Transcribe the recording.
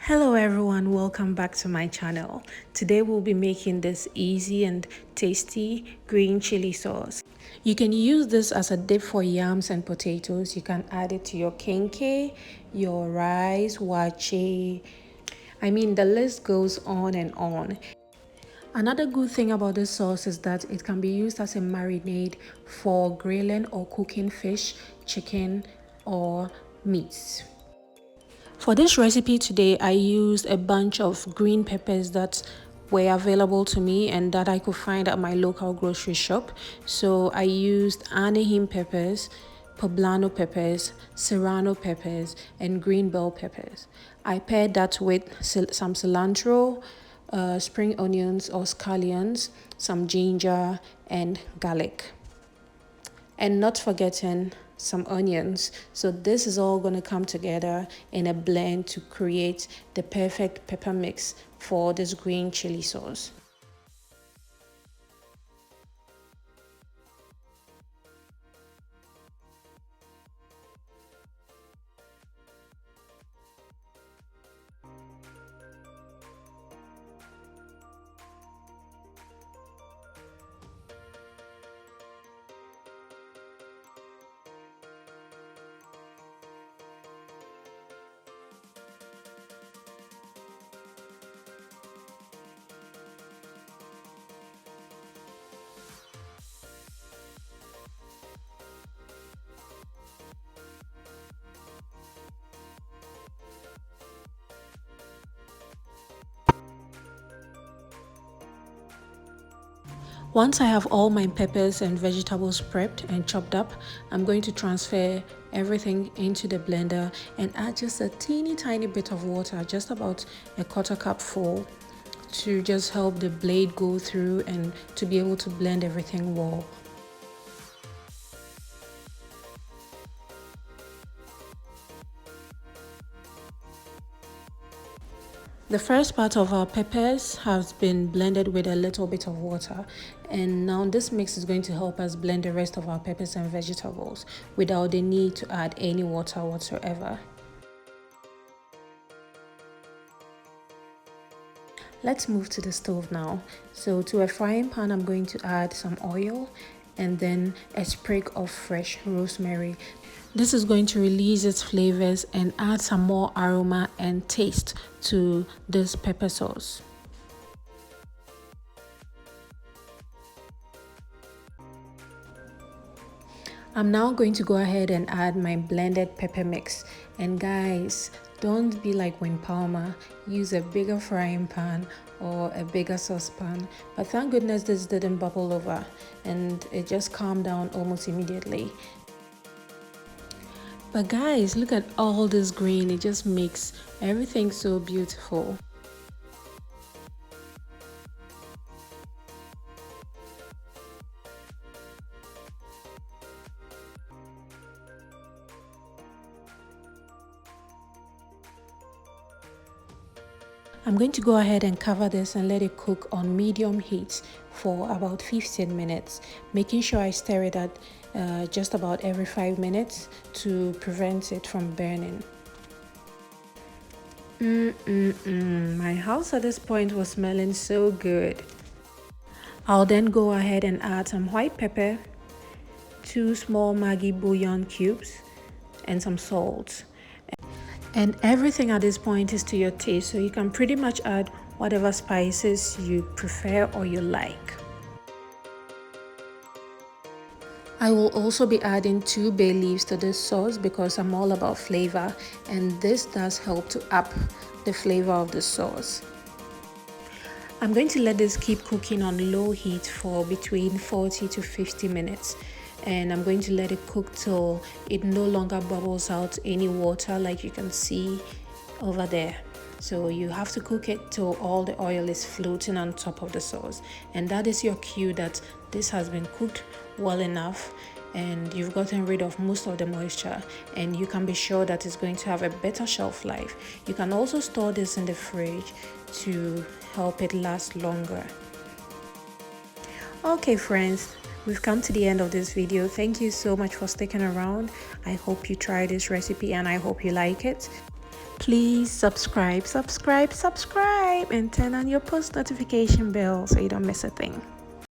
Hello everyone, welcome back to my channel. Today we'll be making this easy and tasty green chili sauce. You can use this as a dip for yams and potatoes. You can add it to your kenke, your rice, wache. The list goes on and on. Another good thing about this sauce is that it can be used as a marinade for grilling or cooking fish, chicken, or meats. For this recipe today, I used a bunch of green peppers that were available to me and that I could find at my local grocery shop. So I used Anaheim peppers, poblano peppers, Serrano peppers, and green bell peppers. I paired that with some cilantro, spring onions or scallions, some ginger, and garlic. And not forgetting some onions. So this is all going to come together in a blend to create the perfect pepper mix for this green chili sauce. Once I have all my peppers and vegetables prepped and chopped up, I'm going to transfer everything into the blender and add just a teeny tiny bit of water, just about a quarter cup full, to just help the blade go through and to be able to blend everything well. The first part of our peppers has been blended with a little bit of water, and now this mix is going to help us blend the rest of our peppers and vegetables without the need to add any water whatsoever. Let's move to the stove now. So to a frying pan, I'm going to add some oil and then a sprig of fresh rosemary. This is going to release its flavors and add some more aroma and taste to this pepper sauce. I'm now going to go ahead and add my blended pepper mix. And guys, don't be like when Palmer, use a bigger frying pan or a bigger saucepan. But thank goodness this didn't bubble over and it just calmed down almost immediately. But guys, look at all this green, it just makes everything so beautiful. I'm going to go ahead and cover this and let it cook on medium heat for about 15 minutes, making sure I stir it at just about every 5 minutes to prevent it from burning. My house at this point was smelling so good. I'll then go ahead and add some white pepper, 2 small maggi bouillon cubes, and some salt. And everything at this point is to your taste, so you can pretty much add whatever spices you prefer or you like. I will also be adding 2 bay leaves to this sauce because I'm all about flavor, and this does help to up the flavor of the sauce. I'm going to let this keep cooking on low heat for between 40 to 50 minutes. And I'm going to let it cook till it no longer bubbles out any water like you can see over there. So you have to cook it till all the oil is floating on top of the sauce, and that is your cue that this has been cooked well enough and you've gotten rid of most of the moisture, and you can be sure that it's going to have a better shelf life. You can also store this in the fridge to help it last longer. Okay friends, we've come to the end of this video. Thank you so much for sticking around. I hope you try this recipe and I hope you like it. Please subscribe, and turn on your post notification bell so you don't miss a thing.